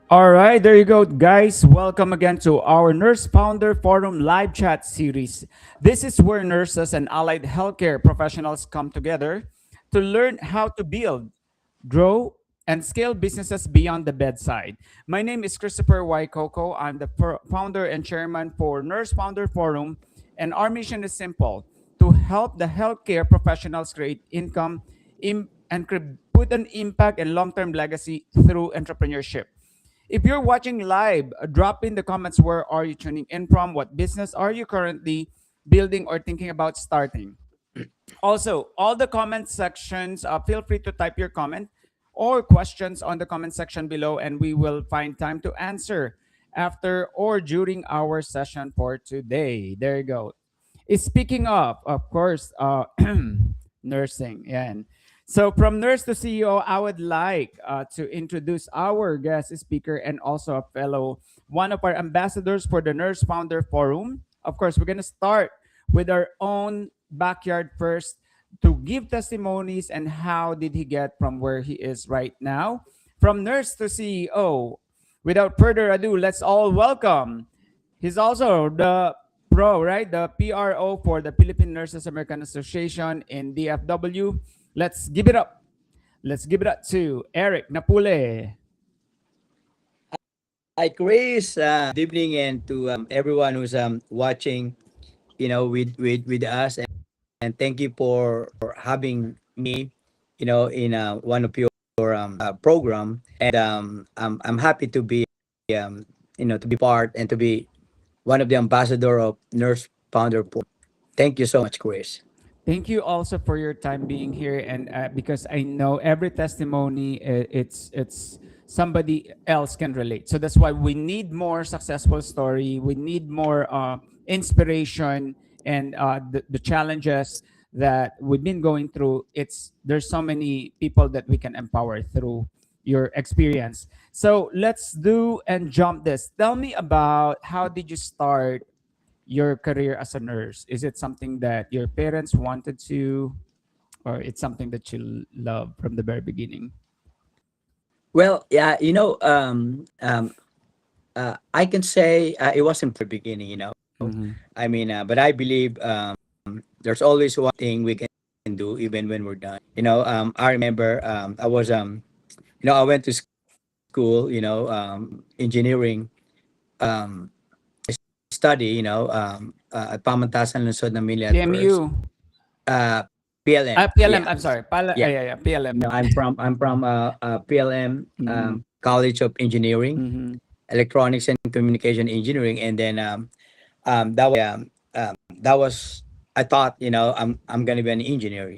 All right, there you go, guys. Welcome again to our Nurse Founder Forum live chat series. This is where nurses and allied healthcare professionals come together to learn how to build, grow, and scale businesses beyond the bedside. My name is Christopher Y. Coco. I'm the founder and chairman for Nurse Founder Forum, and our mission is simple to help the healthcare professionals create income and put an impact and long term legacy through entrepreneurship. If you're watching live, drop in the comments where are you tuning in from, what business are you currently building or thinking about starting. Also, all the comment sections, feel free to type your comment or questions on the comment section below, and we will find time to answer after or during our session for today. There you go. Speaking of course, nursing. Yeah. And so, from nurse to CEO, I would like to introduce our guest speaker and also a fellow, one of our ambassadors for the Nurse Founder Forum. Of course, we're going to start with our own backyard first to give testimonies and how did he get from where he is right now. From nurse to CEO, without further ado, let's all welcome. He's also the pro, right? The PRO for the Philippine Nurses American Association in DFW. Let's give it up. Let's give it up to Eric Napule. Hi, Chris. Good evening, and to everyone who's watching, with us, and thank you for having me, in one of your program, and I'm happy to be to be part and to be one of the ambassador of Nurse Founder Pro. Thank you so much, Chris. Thank you also for your time being here, and because I know every testimony, it's somebody else can relate. So that's why we need more successful story. We need more inspiration and the challenges that we've been going through. It's there's so many people that we can empower through your experience. So let's do and jump this. Tell me about how did you start your career as a nurse? Is it something that your parents wanted to, or it's something that you love from the very beginning? Well, yeah, I can say it wasn't from the beginning. Mm-hmm. I mean, but I believe there's always one thing we can do even when we're done. I remember I was I went to school, engineering. Um, Study, at Pamantasan Lungsod ng Mili at first. PMU. Uh, PLM, PLM. yeah, I'm sorry. yeah. Yeah, yeah, PLM. I'm from PLM, Mm-hmm. College of Engineering, Mm-hmm. Electronics and Communication Engineering, and then that was I thought I'm gonna be an engineer.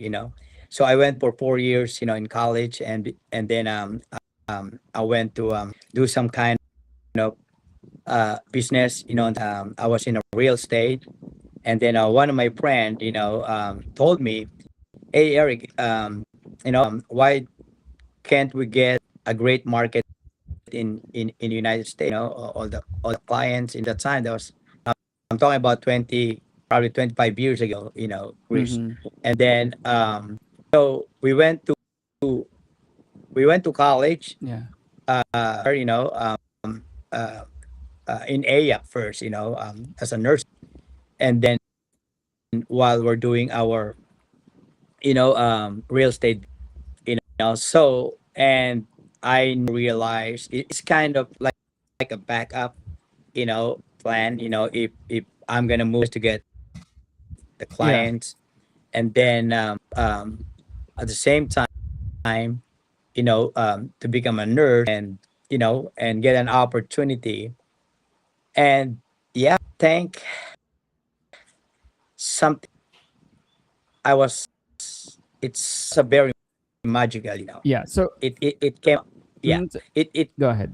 So I went for 4 years, in college, and then I went to do some kind of business. I was in a real estate, and then one of my friend, told me, "Hey, Eric, why can't we get a great market in the United States? All the clients in that time, that was I'm talking about probably 25 years ago, Chris. Mm-hmm. And then so we went to college, Yeah. uh, in AIA first, as a nurse, and then while we're doing our real estate, so, and I realized it's kind of like a backup, plan, if I'm gonna move to get the Yeah. clients, and then at the same time, to become a nurse, and and get an opportunity, and yeah, thank something. I was It's a very magical, Yeah. So, it came, yeah, mm, it go ahead.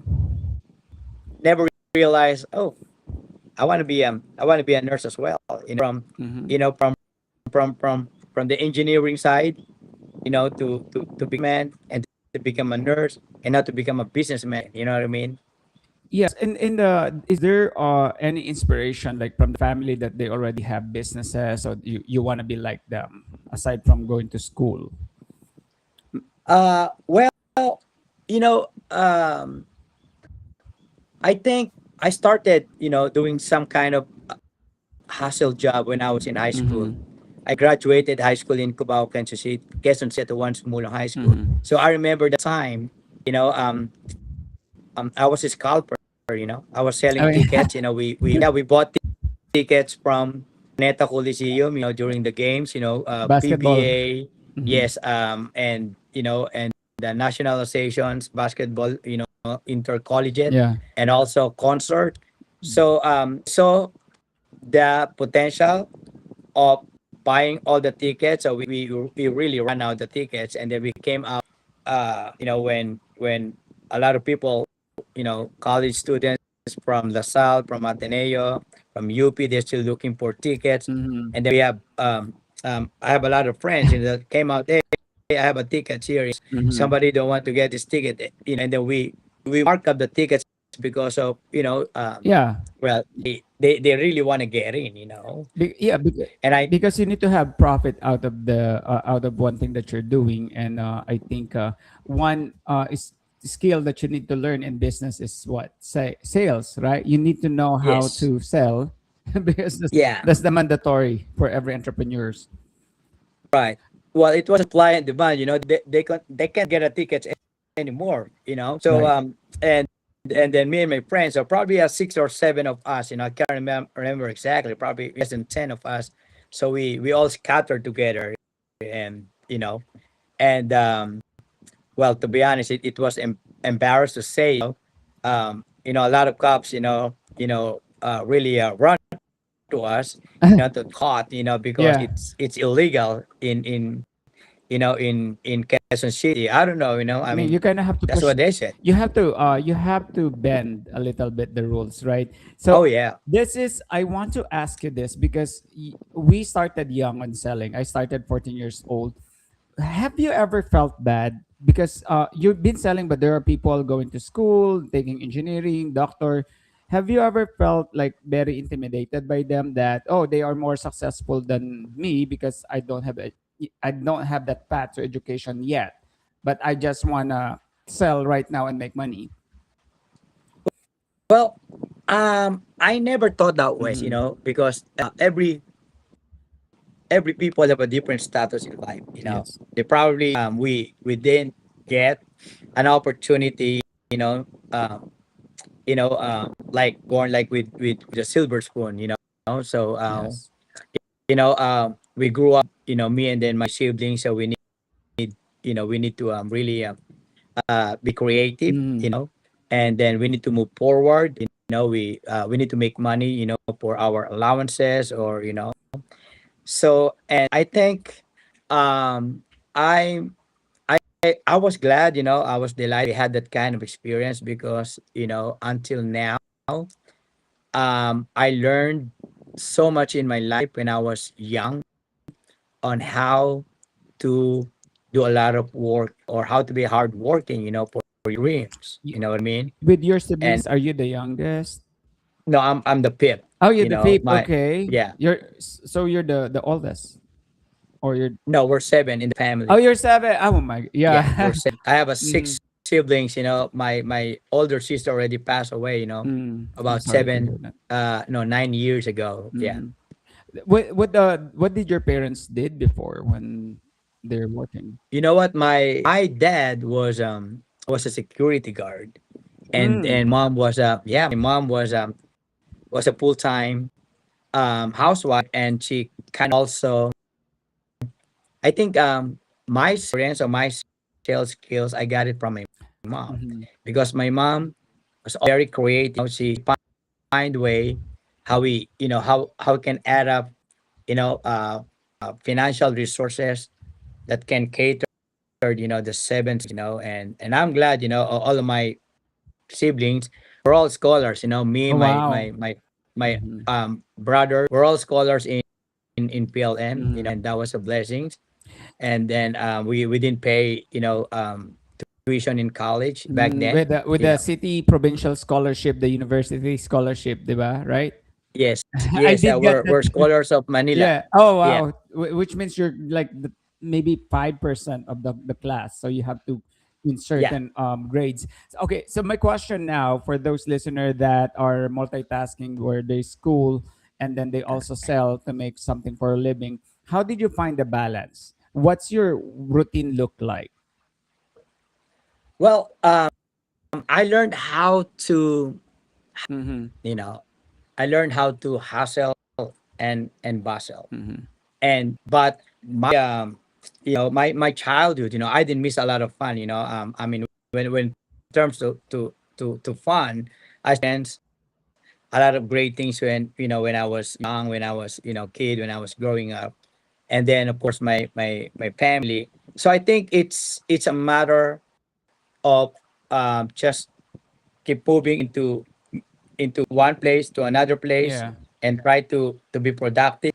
never realized, oh, I want to be a nurse as well, Mm-hmm. from from the engineering side, to be man, and to become a nurse, and not to become a businessman, you know what I mean? Yes, in the is there any inspiration like from the family that they already have businesses, or you want to be like them aside from going to school? Well, you know um I think I started, doing some kind of hustle job when I was in high school. Mm-hmm. I graduated high school in Cubao, Quezon City, at the one small high school. Mm-hmm. So I remember that time, I was a scalper. I was selling I mean, tickets. We bought tickets from Neta Coliseum. During the games. basketball. PBA, Mm-hmm. yes, and the national associations, basketball, intercollegiate, Yeah. and also concert. So I saw the potential of buying all the tickets. So we really ran out the tickets, and then we came out. When a lot of people, college students from LaSalle, from Ateneo, from UP, they're still looking for tickets, Mm-hmm. and then we have I have a lot of friends, that came out. Hey, I have a ticket here. Mm-hmm. Somebody don't want to get this ticket, and then we mark up the tickets because of Yeah. well, they really want to get in, Yeah, and I because you need to have profit out of the out of one thing that you're doing, and I think one is skill that you need to learn in business is what say sales, right? You need to know how yes, to sell because yeah. that's the mandatory for every entrepreneurs. Right. Well, it was supply and demand. They can't get a tickets anymore. So Right. and then me and my friends, so probably 6 or 7 of us. I can't remember exactly. Probably less than 10 of us. So we all scattered together, and and well, to be honest, it was embarrassed to say. A lot of cops, really run to us, to caught, because Yeah. it's illegal in Quezon City. I don't know, I I mean, mean, you kind of have to that's push. what they said. You have to bend a little bit the rules, right? Oh So yeah. this is I want to ask you this because we started young on selling. I started 14 years old. Have you ever felt bad because you've been selling, but there are people going to school, taking engineering, doctor. Have you ever felt like very intimidated by them that oh they are more successful than me because I don't have that path to education yet, but I just wanna sell right now and make money. Well, I never thought that way, Mm-hmm. because every people have a different status in life. Yes. They probably we didn't get an opportunity, like born like with the silver spoon. So Yes. we grew up, me and then my siblings. So we need to really be creative, Mm-hmm. and then we need to move forward. We need to make money, for our allowances, or so. And I think I I was glad, I was delighted we had that kind of experience, because until now, I learned so much in my life when I was young on how to do a lot of work, or how to be hardworking, for your dreams. Y- You know what I mean? With your And siblings, are you the youngest? no, I'm the fifth. Oh, you're the fifth. My Okay, yeah. so you're the oldest, or you're No, we're seven in the oh family. you're seven. Oh my, Yeah, we're yeah. seven. I have a mm, six siblings. My older sister already passed away. I'm About sorry to hear that. no, 9 years ago. Yeah. Mm. What did your parents did before when they're working? You know what? My dad was a security guard, and Mm. mom was my mom was a full time housewife, and she kind of also, I think, my experience or my sales skills, I got it from my mom, Mm-hmm. because my mom was very creative. She find way how how we can add up, financial resources that can cater, the seven, and I'm glad, all of my siblings were all scholars. Me, Oh wow. my Mm-hmm. brother, we're all scholars in PLM, Mm-hmm. and that was a blessing. And then we didn't pay, tuition in college back Mm, then. with the city provincial scholarship, the university scholarship, diba? Right? Yes, I yes, did get we're that. scholars of Manila. Yeah. Oh Yeah. wow. Which means you're like maybe 5% of the class, so you have to. in Yeah. certain grades. Okay, so my question now for those listeners that are multitasking, where they school and then they also sell to make something for a living, how did you find the balance? What's your routine look like? Well, I learned how to, Mm-hmm. you know, I learned how to hustle and bustle. Mm-hmm. And but my childhood, I didn't miss a lot of fun. I mean, when it terms to fun, I a lot of great things when I was young, when I was kid, when I was growing up, and then of course my family. So I think it's a matter of just keep moving into one place to another place, Yeah. and try to be productive,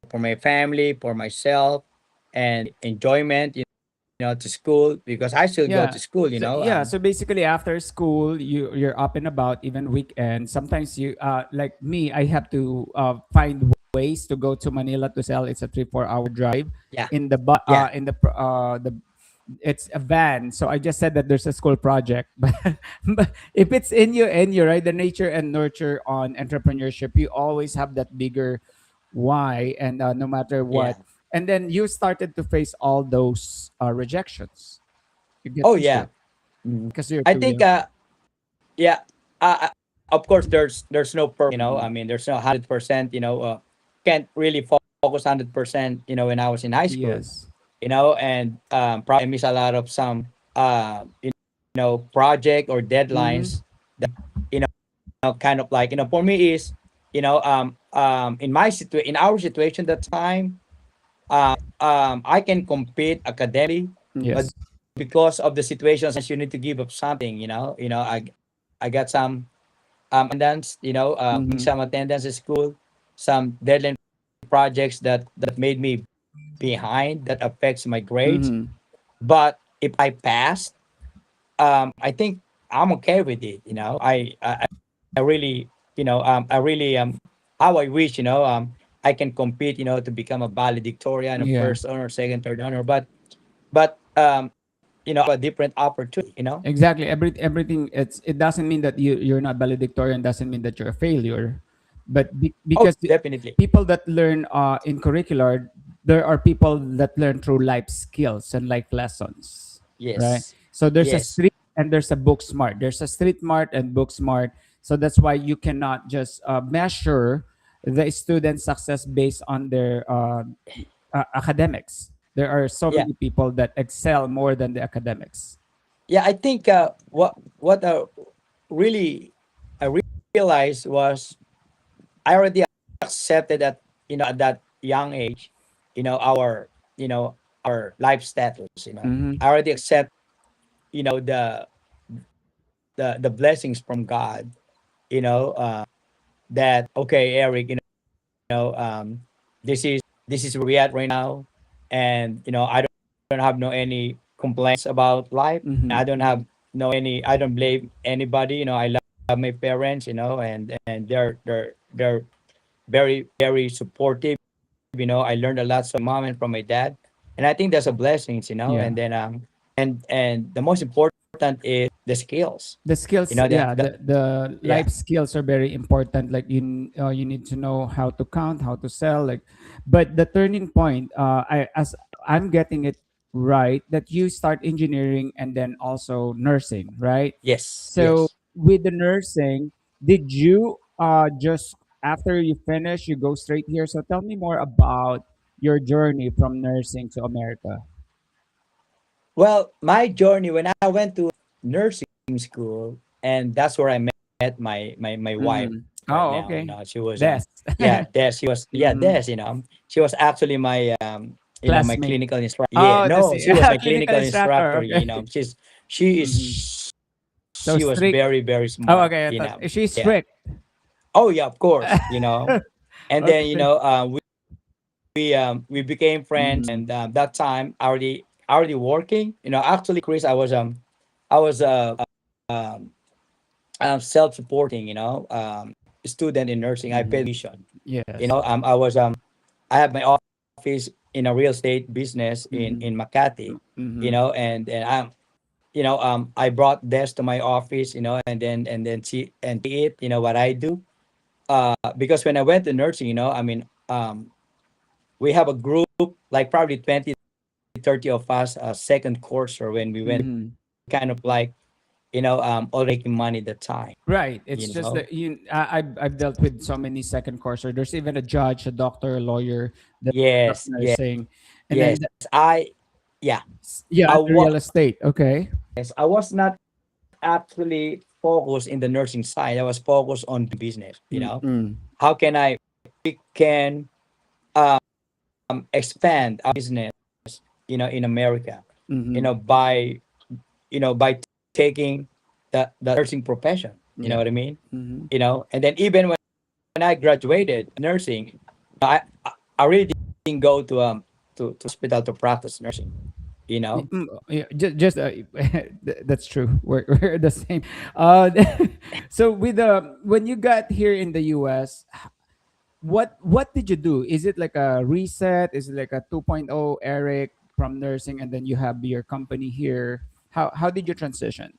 for my family, for myself, and enjoyment, to school, because I still go Yeah. to school, So yeah, so basically after school you're up and about even weekends. Sometimes you like me, I have to find ways to go to Manila to sell. It's a 3-4 hour drive yeah, in the yeah, the it's a van. So I just said that there's a school project, but if it's in you, right, the nature and nurture on entrepreneurship, you always have that bigger why, and no matter yeah. what, and then you started to face all those rejections. You get Oh used to yeah. it Mhm. because you're I too think young. yeah, of course there's no perfect. I Hmm. mean, there's no 100%. Can't really focus 100%. When I was in high school, Yes. and probably I miss a lot of some project or Hmm. deadlines that kind of like, for me is, in our situation that time, I can compete academically, but Yes. because of the situations, you need to give up something. I got some attendance, Hmm. some attendance at school, some deadline projects that made me behind, that affects my grades. Hmm. But if I passed, I think I'm okay with it. I really, I really, how I wish, I can compete, to become a valedictorian, a Yeah. first honor, second, third honor, but a different opportunity. Exactly. Everything. It doesn't mean that you're not valedictorian. Doesn't mean that you're a failure, but Oh, because definitely. people that learn in curricular, there are people that learn through life skills and life lessons, right? Yes. So there's a Yes. street and there's a book smart. There's a street smart and book smart. So that's why you cannot just measure the student's success based on their academics. There are so Yeah. many people that excel more than the academics. Yeah. I think what really I realized was I already accepted that, at that young age, our life status. Mm-hmm. I already accept, the blessings from God. That, okay, Eric, know this is where we at right now, and I don't have no any complaints about life. Mm-hmm. I don't have no any. I don't blame anybody. I love my parents. And they're very very supportive. I learned a lot from my mom and from my dad, and I think that's a blessings. Yeah. And then and the most important is the skills. The skills, That yeah, the yeah. life skills are very important. Like you need to know how to count, how to sell, like. But the turning point, I as I'm getting it right, that you start engineering and then also nursing, right? Yes. So Yes. with the nursing, did you just after you finish, you go straight here? So tell me more about your journey from nursing to America. Well, my journey when I went to nursing school, and that's where I met my wife Mm-hmm. right Oh, now. okay. She was Des. yeah, Des. She was, yeah, Mm-hmm. Des. She was actually my my Classmate. clinical instructor. Yeah, Oh, no, she was my clinical clinical instructor. instructor. Okay. She Hmm. is So she was strict. very very Oh, smart. okay. I thought she's Yeah. strict. Oh yeah, of course. And then Okay. we became friends, Hmm. and that time already working. Actually, Chris, I was um, self-supporting, student in nursing. I paid Hmm. tuition. Yes. I was I have my office in a real estate business Mm-hmm. in Makati, Mm-hmm. and I brought this to my office, and then see it, what I do. Because when I went to nursing, we have a group like probably 20, 30 of us, second course, or when we went, Mm-hmm. kind of like, already making money at the time, Right. It's you just know. that I've dealt with so many second courser. There's even a judge, a doctor, a lawyer that up Yes, yes, nursing, and then yes. Yeah, yeah, I the was, real estate. Okay. I was not actually focused in the nursing side. I was focused on business. Mm-mm. How can we can um, expand our business, in America, Mm-hmm. by by taking the nursing profession. You know Yeah. what I mean? Mm-hmm. And then even when I graduated nursing, I really didn't go to hospital to practice nursing. You know. Yeah, just that's true. We're the same. So with when you got here in the U.S., what did you do? Is it like a reset? Is it like a 2.0 Eric from nursing, and then you have your company here? How did you transition?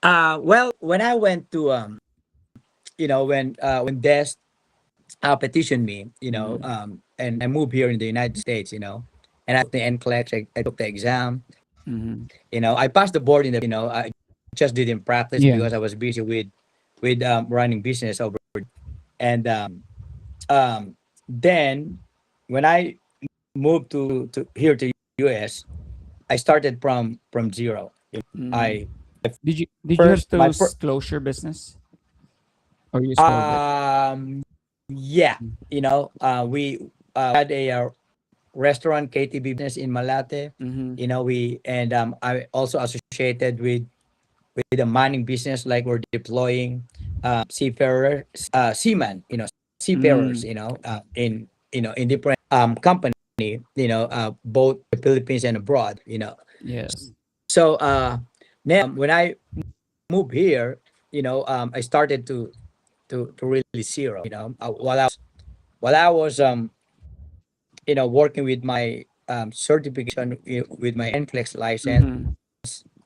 Well, when I went to when Des petitioned me, Mm-hmm. and I moved here in the United States, and I took the NCLEX, I took the exam, Mm-hmm. I passed the board I just didn't practice Yeah. because I was busy with running business over, and then when I moved to here to US, I started from zero. Mm. I Did you have first my to first close your business or you sold it? yeah, we had a restaurant KTV business in Malate. Mm-hmm. We and I also associated with the mining business, like we're deploying seafarers, seamen, seafarers, Mm. in different company, both the Philippines and abroad. Yes. So now when I moved here, I started to really zero. While I was working with my certification, with my NCLEX license, Mm-hmm.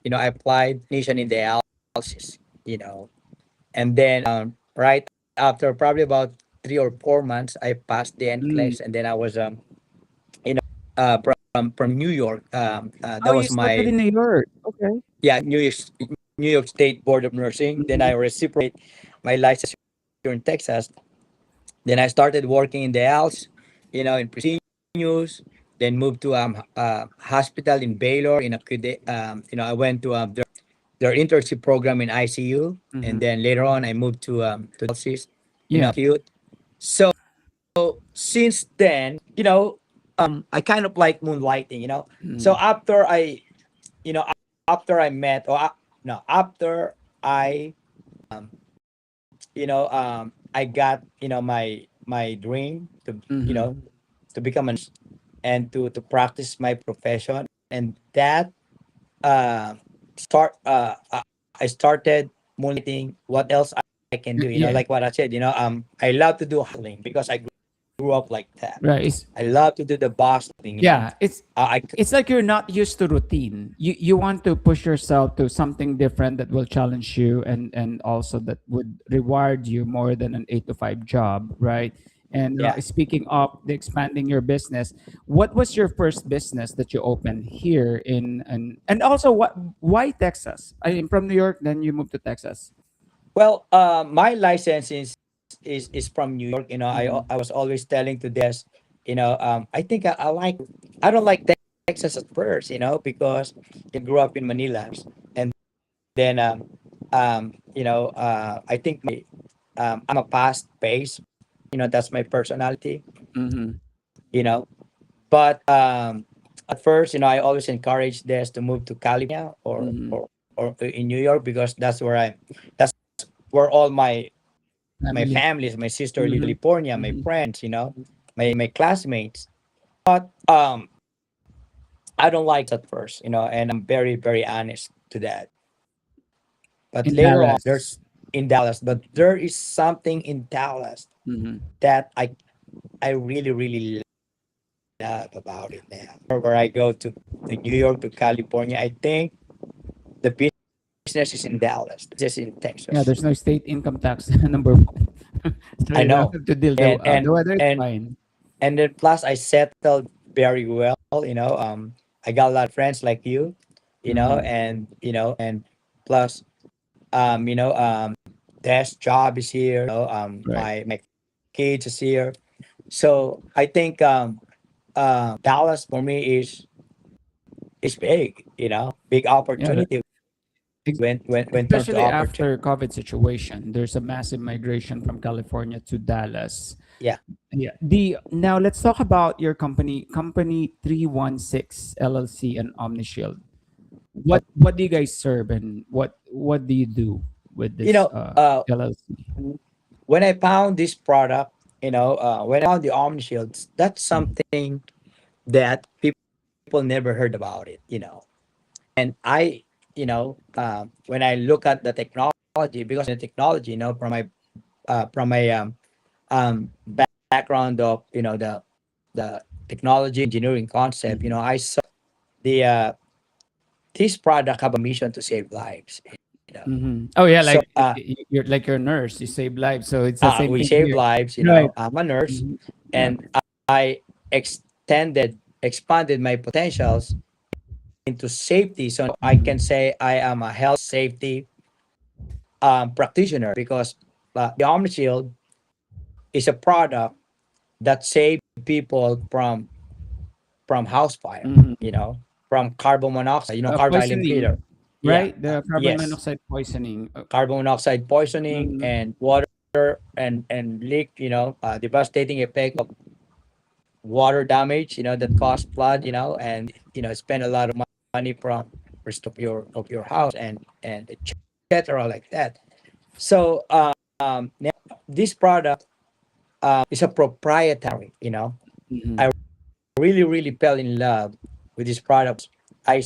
I applied nation in the dialysis, and then right after probably about 3 or 4 months, I passed the Mm. NCLEX, and then I was you know from New York. Oh, That you was started my, in New York. Okay. yeah, New York State Board of Nursing. Then Mm-hmm. I reciprocate my license here in Texas. Then I started working in the house, in Presidios. Then moved to hospital in Baylor in acute. I went to their internship program in ICU, and Mm-hmm. then later on I moved to dialysis, Yeah. acute. So since then, I kind of like moonlighting. So Mm-hmm. you know, after I met, or no, after I, um, I got, my dream Mm-hmm. to become a nurse and to practice my profession, and that uh start I started moonlighting what else I can do, Yeah. like what I said, I love to do hustling because I grew up like that. Right. It's I love to do the boss thing. yeah. I It's like you're not used to routine. You want to push yourself to something different that will challenge you and also that would reward you more than an 8 to 5 job, right? And yeah. speaking of the expanding your business, what was your first business that you opened here in and also what why Texas? I am from New York, then you moved to Texas. Well, my license is from New York. Mm-hmm. I was always telling to Des, I think I don't like Texas at first, because I grew up in Manila, and then I think I'm a fast pace. That's my personality. Mm-hmm. You know, but at first, I always encourage Des to move to California, Mm-hmm. or in New York, because that's where all my Family. families, my sister live in Mm-hmm. California, my Mm-hmm. friends, my classmates. But I don't like at first, and I'm very, very honest to that. But In later on, Dallas. in Dallas, but there is something in Dallas Mm-hmm. that I really, really like. enough about it now. Where I go to New York to California, I think the business is in Dallas, just in Yeah, Texas. there's no state income tax, number one. So I you don't know, have to deal and the and weather is and fine. and then plus I settled very well. I got a lot of friends like Mm-hmm. and plus desk job is here. Right. My kids is here. So I think Dallas for me is big. Big Yeah, opportunity ex- when terms to especially opportunity. after COVID situation, there's a massive migration from California to Dallas. Yeah, Yeah. The Now let's talk about your company 316 LLC and OmniShield. What do you guys serve, and what do you do with you this know, uh, LLC? when I found this product, when I found the Omni Shields, that's something that people never heard about it. And I, when I look at the technology, because the technology, from my background of the technology engineering concept, Mhm. I saw the this product have a mission to save lives. Mhm. Oh yeah, So you're like your nurse. You save lives, so it's the same we thing save here. lives. Right. I'm a nurse, Mhm. Yeah. and I expanded my potentials into safety. So I can Mhm. say I am a health safety practitioner because the OmniShield is a product that saves people from house fire. Mhm. From carbon monoxide. Carbon silent Poisoning, killer. Yeah. right? The carbon Yes. monoxide poisoning. Carbon monoxide poisoning Mhm. and water and leak. Devastating effect of water damage. That cause Mhm. flood. And spend a lot of money from rest of your house and etc. like that. So now this product is a proprietary. I Mhm. really really fell in love with this product. I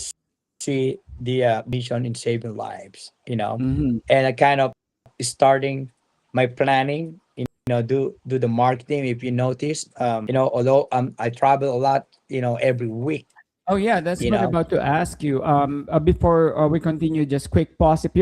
see the mission in saving lives. Mhm. And I kind of starting my planning. Do the marketing. If you notice, although I travel a lot. Every week. Oh yeah, that's You what I'm know. about to ask you. Before we continue, just quick pause. If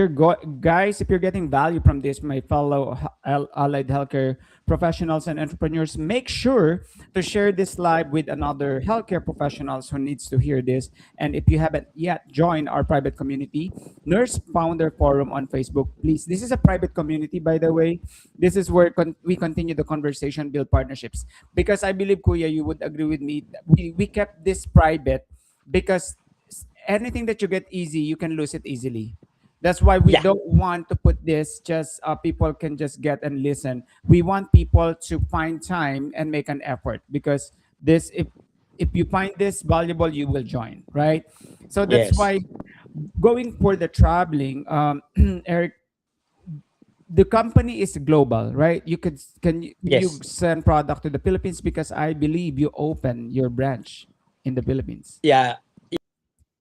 guys, if you're getting value from this, my fellow allied healthcare professionals and entrepreneurs, make sure to share this live with another healthcare professionals who needs to hear this. And if you haven't yet joined our private community, Nurse Founder Forum on Facebook, please. This is a private community, by the way. This is where we continue the conversation, build partnerships. Because I believe, Kuya, you would agree with me. We kept this private because anything that you get easy, you can lose it easily. That's why we Yeah. don't want to put this just people can just get and listen. We want people to find time and make an effort because this if you find this valuable, you will join, right? So that's Yes. why going for the traveling, Eric, the company is global, right? You could can you Yes. send product to the Philippines because I believe you open your branch in the Philippines. Yeah.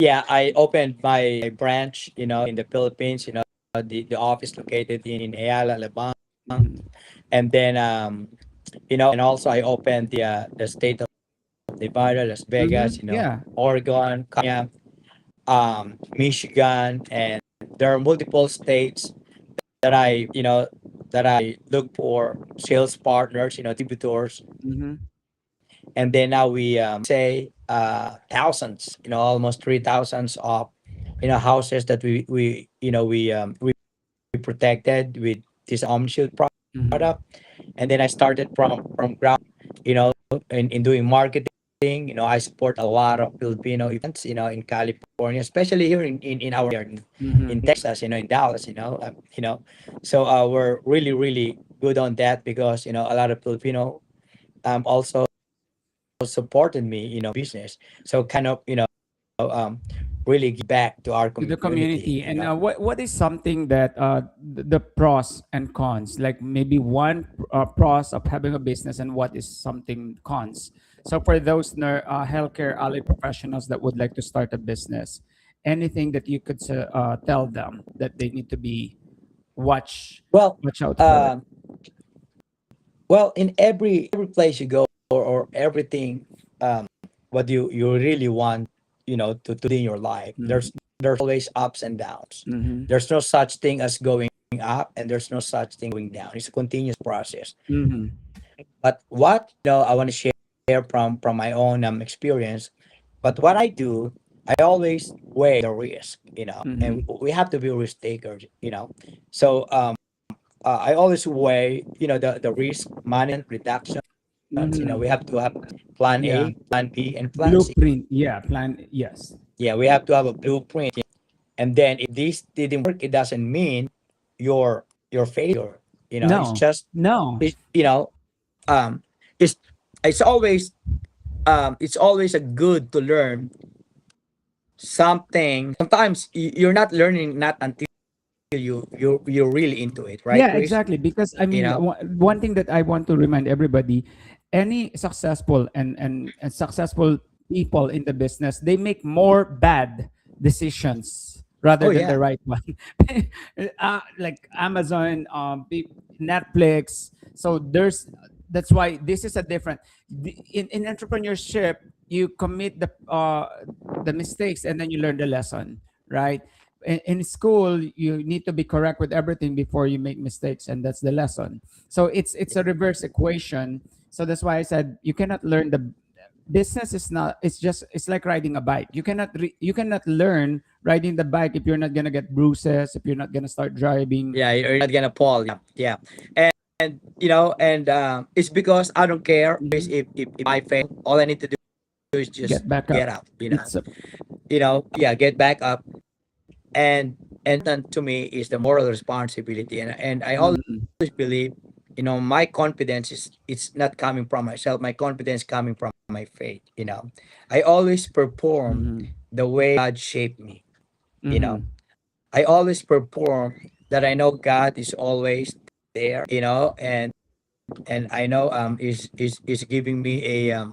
Yeah. I opened my branch. In the Philippines. The office located in Ayala, Alabang, Mhm. and then and also I opened the state of Nevada, Las Vegas, Mhm. Yeah. Oregon, California, Michigan, and there are multiple states that I look for sales partners, distributors, Mhm. and then now we say thousands, almost 3,000 of houses that we protected with this Omnishield Mhm. product. And then I started from ground, you know, in doing marketing. I support a lot of Filipino events, in California, especially here in our area, in Mhm. Texas, in Dallas, So we're really, really good on that because a lot of Filipino also supported me, business. So kind of um really give back to our To the community, community. And what is something that the pros and cons, like maybe one pros of having a business and what is something cons? So for those healthcare allied professionals that would like to start a business, anything that you could tell them that they need to be watch Well, watch out for? um, in every place you go or everything, what you really want, to do in your life. Mhm. There's always ups and downs. Mhm. There's no such thing as going up, and there's no such thing going down. It's a continuous process. Mhm. But what I want to share from my own experience. But what I do, I always weigh the risk, and Mhm. we have to be risk takers, So I always weigh, the risk management reductions. We Mhm. have to have plan Yeah. A, plan B, and plan C. Blueprint. Yeah. Plan. Yes. Yeah, we have to have a blueprint. And then if this didn't work, it doesn't mean your failure. It's No. just No. it, you know, it's it's always it's always a good to learn something. Sometimes you're not learning not until you're really into it, right, Yeah, Chris? exactly. Because I You mean, know? one thing that I want to remind everybody, any successful and successful people in the business, they make more bad decisions rather Oh than the yeah, right one. Like Amazon, Netflix. So that's why this is a different in entrepreneurship. You commit the mistakes and then you learn the lesson, right? In school you need to be correct with everything before you make mistakes, and that's the lesson. So it's a reverse equation. So that's why I said you cannot learn the business is not it's like riding a bike. You cannot learn riding the bike if you're not going to get bruises, if you're not going to start driving. yeah. You're not gonna fall. Yeah, yeah. And it's because I don't care, Chris, Mhm. if I fail. All I need to do is just Get back up. get up. It's a, Yeah, get back up. And important to me is the moral responsibility, and I always Mhm. believe, my confidence is it's not coming from myself. My confidence coming from my faith. I always perform Mhm. the way God shaped me. you know Mhm. I always perform that I know God is always there, and I know is giving me a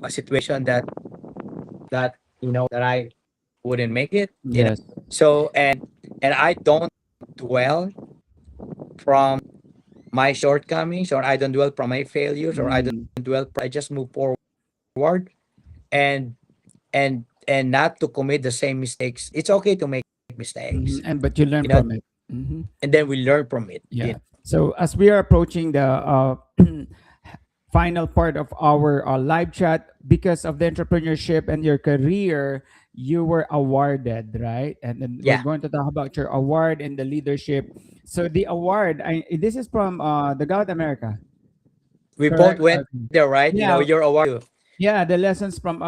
situation that I wouldn't make it. Yes. So and I don't dwell from my shortcomings, or I don't dwell from my failures, or I don't Mhm. dwell. I just move forward, and and not to commit the same mistakes. It's okay to make Mhm. mistakes, And but you learn you know, from it. Mhm. and then we learn from it. Yeah. So as we are approaching the final part of our live chat, because of the entrepreneurship and your career, you were awarded, right? And then we're Yeah, going to talk about your award and the leadership. So the award, this is from the God America, we both correct? went Okay. there, right? Yeah, Your award. yeah, the lessons from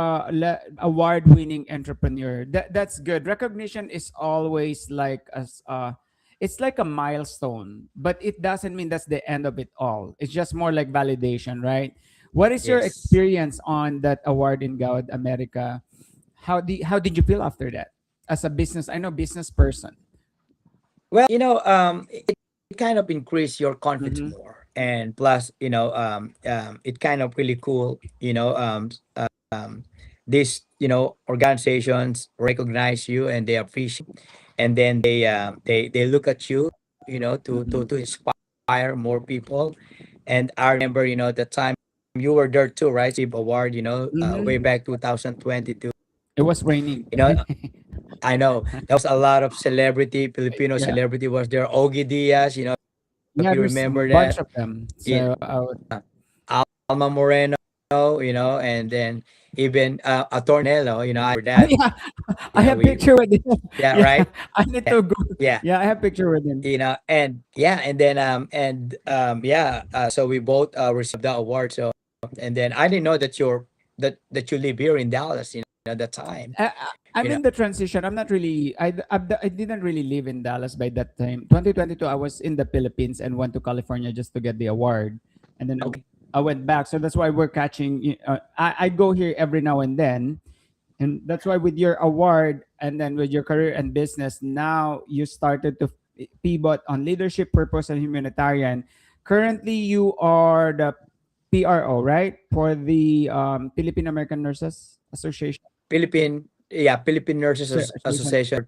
award-winning entrepreneur. That's good. Recognition is always like it's like a milestone, but it doesn't mean that's the end of it all. It's just more like validation, right? What is your Yes. experience on that award in God America? How did you feel after that as a business? I know business person. Well, it kind of increase your confidence Mm-hmm. more, and plus, it kind of really cool. These organizations recognize you and they appreciate, and then they look at you, Mm-hmm. to inspire more people. And I remember, the time you were there too, right? Receive award, way Mm-hmm. back 2022. It was raining. You know, I know there was a lot of celebrity, Filipino Yeah, celebrity was there. Ogie Diaz, if yeah. you There's a remember bunch that. of them. In So Alma Moreno, and then even Atornello, I remember that. yeah, I have We picture with him. yeah, Yeah, right. I need Yeah, to go. yeah. Yeah, I have picture with him. And yeah, and then yeah, so we both received the award. So and then I didn't know that you live here in Dallas, at that time. I'm You know, in the transition. I'm not really. I didn't really live in Dallas by that time. 2022, I was in the Philippines and went to California just to get the award, and then okay. I went back. So that's why we're catching. I go here every now and then, and that's why with your award and then with your career and business, now you started to pivot on leadership, purpose, and humanitarian. Currently, you are the PRO, right, for the Philippine American Nurses Association. Philippine Nurses Association Association,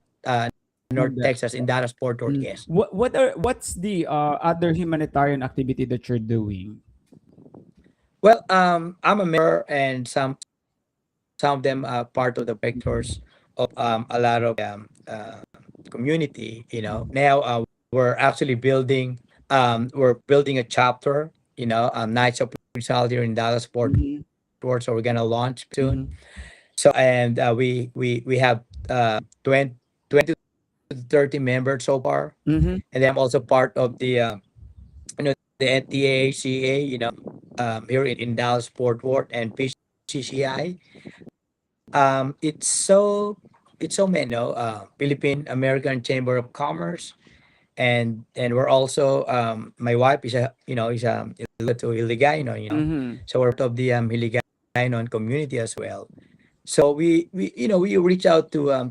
North in the Texas, in Dallas, Fort Worth. Yes. what's the other humanitarian activity that you're doing? Well, I'm a member and some some of them are part of the directors of a lot of community. Now we're actually building a chapter. Knights of Rizal here in Dallas Fort Mm-hmm. Worth. So we're gonna launch soon. Mm-hmm. So and we have 20 to 30 members so far, Mm-hmm. and then I'm also part of the NTACA, here in Dallas Fort Worth and PCCI. It's so many, Philippine American Chamber of Commerce, and we're also my wife is to Hiligaynon, Mm-hmm. so we're part of the Hiligaynon community as well. So we reach out to a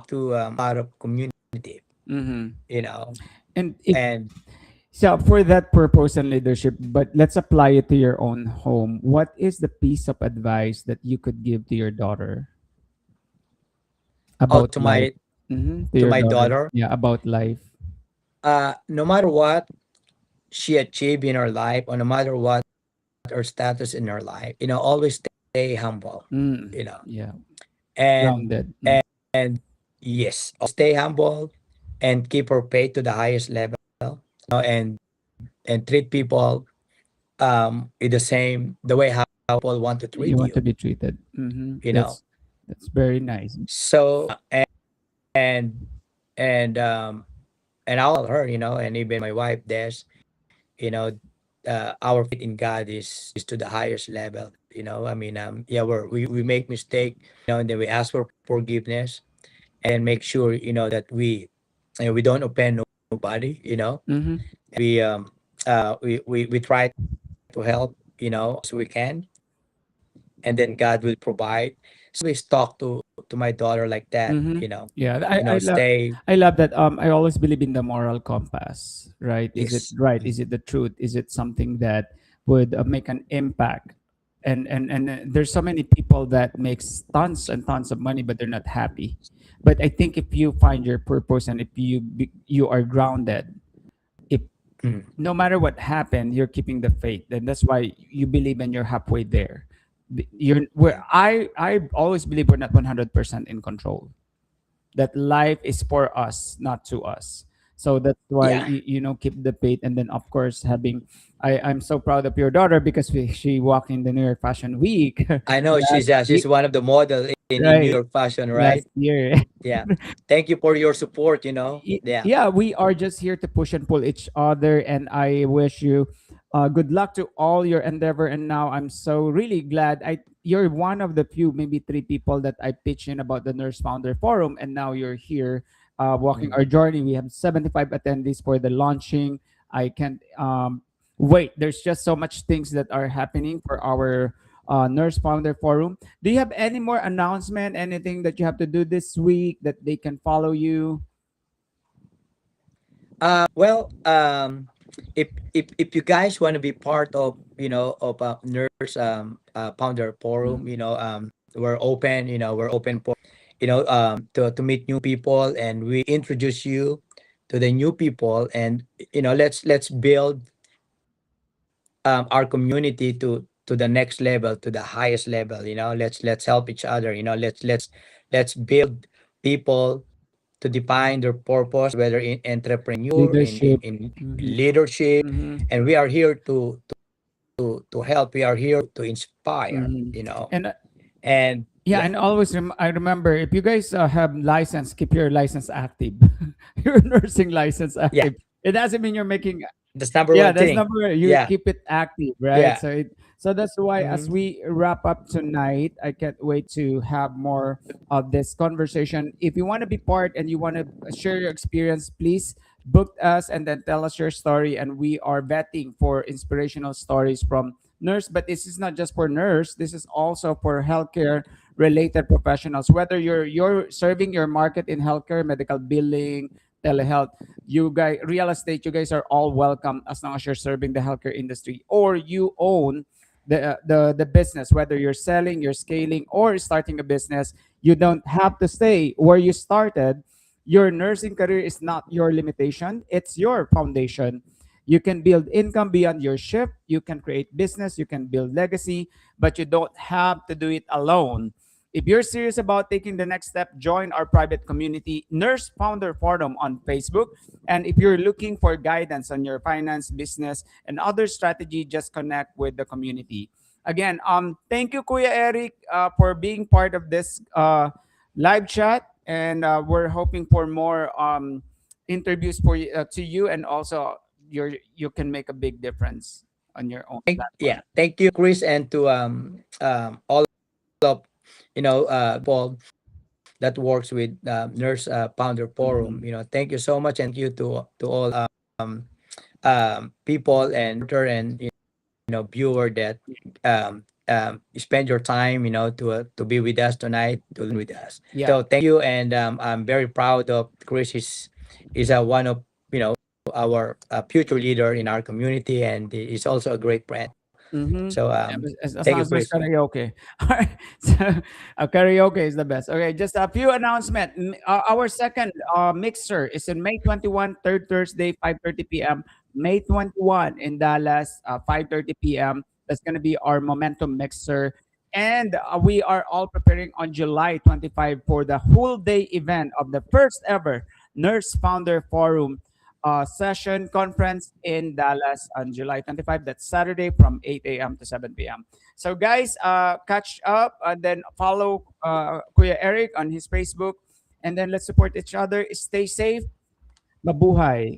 lot of community, Mm-hmm. you know, And if and so, for that purpose and leadership, but let's apply it to your own home. What is the piece of advice that you could give to your daughter oh, about to life? my Mm-hmm. To to your my daughter, daughter, yeah, about life. no matter what she achieved in her life, or no matter what her status in her life, always stay humble, Mm. you know, Yeah, and grounded. Mm. and yes, stay humble and keep her faith to the highest level, and treat people in the way how people want to You treat want to you, be treated. Mm-hmm. you know. That's very nice. So and and and I'll tell her, and even my wife, Des, you know, our faith in God is to the highest level. I mean, yeah, we make mistake, and then we ask for forgiveness, and make sure, that we don't offend nobody, Mm-hmm. we try to help, as we can, and then God will provide. So always talk to my daughter like that, Mm-hmm. Yeah, stay. I love that. I always believe in the moral compass. Right? Is it Yes. right? Mm. Is it the truth? Is it something that would make an impact? And there's so many people that makes tons and tons of money, but they're not happy. But I think if you find your purpose and if you are grounded, if Mm. no matter what happened, you're keeping the faith. And that's why you believe and you're halfway there. You're where Yeah. I always believe we're not 100% in control, that life is for us, not to us. So that's why Yeah. keep the faith, and then of course having. I'm so proud of your daughter because she walked in the New York Fashion Week I know last she's week, one of the model in New right? York fashion, right? Last year. Yeah. Thank you for your support, Yeah. Yeah, we are just here to push and pull each other, and I wish you good luck to all your endeavor. And now I'm so really glad you're one of the few, maybe three people that I pitched in about the Nurse Founder Forum, and now you're here walking Mm. our journey. We have 75 attendees for the launching. I can't wait. There's just so much things that are happening for our Nurse Founder Forum. Do you have any more announcement, anything that you have to do this week that they can follow you? Well, if you guys want to be part of, nurse founder forum, we're open for, to meet new people, and we introduce you to the new people, and let's build our community to the next level, to the highest level. Let's help each other. Let's build people to define their purpose, whether in entrepreneur, Leadership. in Mm-hmm. leadership, Mm-hmm. and we are here to help. We are here to inspire. Mm-hmm. And And yeah, yeah, and always I remember, if you guys have license, keep your license active. Your nursing license yeah, active. It doesn't mean you're making. that's number Yeah, one that's thing. number you Yeah, keep it active, right? yeah. So that's why as Mhm. we wrap up tonight, I can't wait to have more of this conversation. If you want to be part and you want to share your experience, please book us and then tell us your story. And we are vetting for inspirational stories from nurse, but this is not just for nurse. This is also for healthcare related professionals. Whether you're serving your market in healthcare, medical billing, telehealth, you guys, real estate, you guys are all welcome as long as you're serving the healthcare industry or you own the business, whether you're selling, you're scaling, or starting a business. You don't have to stay where you started. Your nursing career is not your limitation, it's your foundation. You can build income beyond your shift, you can create business, you can build legacy, but you don't have to do it alone. If you're serious about taking the next step, join our private community, Nurse Founder Forum on Facebook. And if you're looking for guidance on your finance, business, and other strategy, just connect with the community. Again, thank you, Kuya Eric, for being part of this live chat, and we're hoping for more interviews for to you, and also you can make a big difference on your own platform. Thank you, Chris, and to all of people that works with Nurse Founder Forum. Mhm. Thank you so much, and thank you to all people and and viewer that spend your time to be with us tonight, to learn with us. Yeah. So thank you, and I'm very proud of Chris. Is one of our future leader in our community, and he's also a great friend. Mm-hmm. So As thank long you, as there's Chris. karaoke. All right. So, karaoke is the best. Okay, just a few announcements. Our second mixer is in May 21, third Thursday, 5:30 p.m. May 21 in Dallas, 5:30 p.m. That's going to be our momentum mixer. And we are all preparing on July 25 for the whole day event of the first ever Nurse Founder Forum session conference in Dallas on July 25. That's Saturday from 8 a.m. to 7 p.m. So, guys, catch up and then follow Kuya Eric on his Facebook. And then let's support each other. Stay safe. Mabuhay.